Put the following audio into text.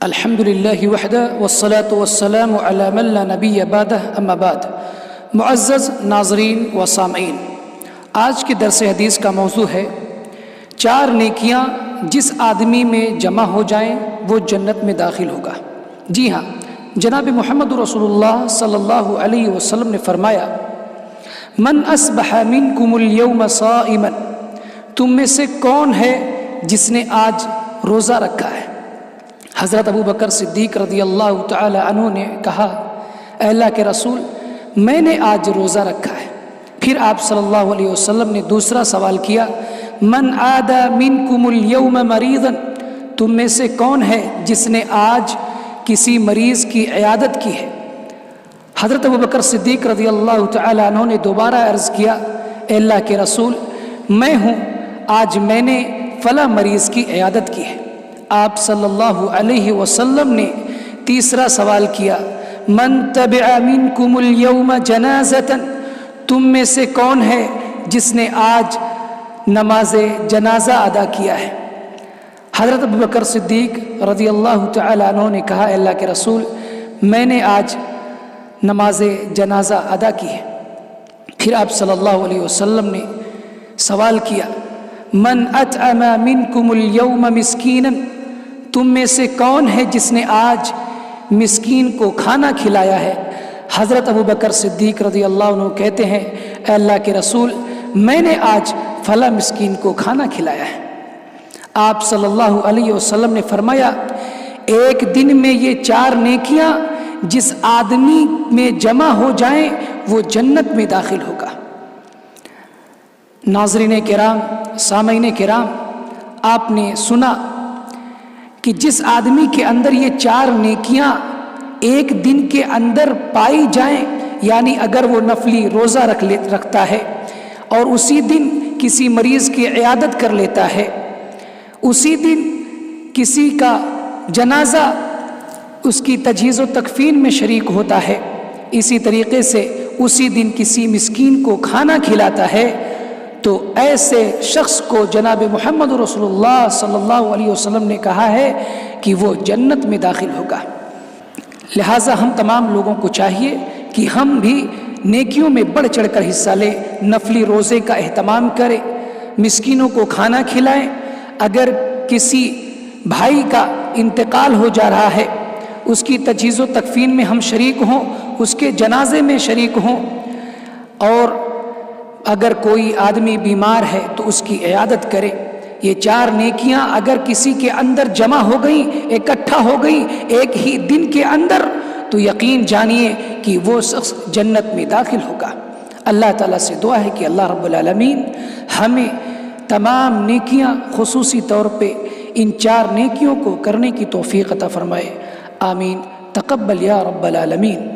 الحمد للہ وحدہ والصلاة والسلام علی من لا نبی بعدہ اما بعد۔ معزز ناظرین و سامعین، آج کے درس حدیث کا موضوع ہے 4 نیکیاں جس آدمی میں جمع ہو جائیں وہ جنت میں داخل ہوگا۔ جی ہاں، جناب محمد رسول اللہ صلی اللہ علیہ وسلم نے فرمایا، من اصبح منکم اليوم صائما، تم میں سے کون ہے جس نے آج روزہ رکھا ہے؟ حضرت ابو بکر صدیق رضی اللہ تعالی عنہ نے کہا، اے اللہ کے رسول، میں نے آج روزہ رکھا ہے۔ پھر آپ صلی اللہ علیہ وسلم نے دوسرا سوال کیا، من عاد منکم اليوم مریضا، تم میں سے کون ہے جس نے آج کسی مریض کی عیادت کی ہے؟ حضرت ابو بکر صدیق رضی اللہ تعالی عنہ نے دوبارہ عرض کیا، اے اللہ کے رسول، میں ہوں، آج میں نے فلاں مریض کی عیادت کی ہے۔ آپ صلی اللہ علیہ وسلم نے تیسرا سوال کیا، من تبع منکم اليوم جنازۃ، تم میں سے کون ہے جس نے آج نماز جنازہ ادا کیا ہے؟ حضرت ابو بکر صدیق رضی اللہ تعالی عنہ نے کہا، اے اللہ کے رسول، میں نے آج نماز جنازہ ادا کی ہے۔ پھر آپ صلی اللہ علیہ وسلم نے سوال کیا، من اطعم منکم اليوم مسکینا، تم میں سے کون ہے جس نے آج مسکین کو کھانا کھلایا ہے؟ حضرت ابو بکر صدیق رضی اللہ عنہ کہتے ہیں، اے اللہ کے رسول، میں نے آج فلاں مسکین کو کھانا کھلایا ہے۔ آپ صلی اللہ علیہ وسلم نے فرمایا، ایک دن میں یہ 4 نیکیاں جس آدمی میں جمع ہو جائیں وہ جنت میں داخل ہوگا۔ ناظرین کرام، سامعین کرام، آپ نے سنا کہ جس آدمی کے اندر یہ 4 نیکیاں ایک دن کے اندر پائی جائیں، یعنی اگر وہ نفلی روزہ رکھتا ہے اور اسی دن کسی مریض کی عیادت کر لیتا ہے، اسی دن کسی کا جنازہ اس کی تجہیز و تکفین میں شریک ہوتا ہے، اسی طریقے سے اسی دن کسی مسکین کو کھانا کھلاتا ہے، تو ایسے شخص کو جناب محمد رسول اللہ صلی اللہ علیہ وسلم نے کہا ہے کہ وہ جنت میں داخل ہوگا۔ لہٰذا ہم تمام لوگوں کو چاہیے کہ ہم بھی نیکیوں میں بڑھ چڑھ کر حصہ لیں، نفلی روزے کا اہتمام کریں، مسکینوں کو کھانا کھلائیں۔ اگر کسی بھائی کا انتقال ہو جا رہا ہے، اس کی تجہیز و تکفین میں ہم شریک ہوں، اس کے جنازے میں شریک ہوں، اور اگر کوئی آدمی بیمار ہے تو اس کی عیادت کرے۔ یہ 4 نیکیاں اگر کسی کے اندر جمع ہو گئیں، اکٹھا ہو گئیں ایک ہی دن کے اندر، تو یقین جانیے کہ وہ شخص جنت میں داخل ہوگا۔ اللہ تعالیٰ سے دعا ہے کہ اللہ رب العالمین ہمیں تمام نیکیاں، خصوصی طور پہ ان 4 نیکیوں کو کرنے کی توفیق عطا فرمائے۔ آمین۔ تقبل یا رب العالمین۔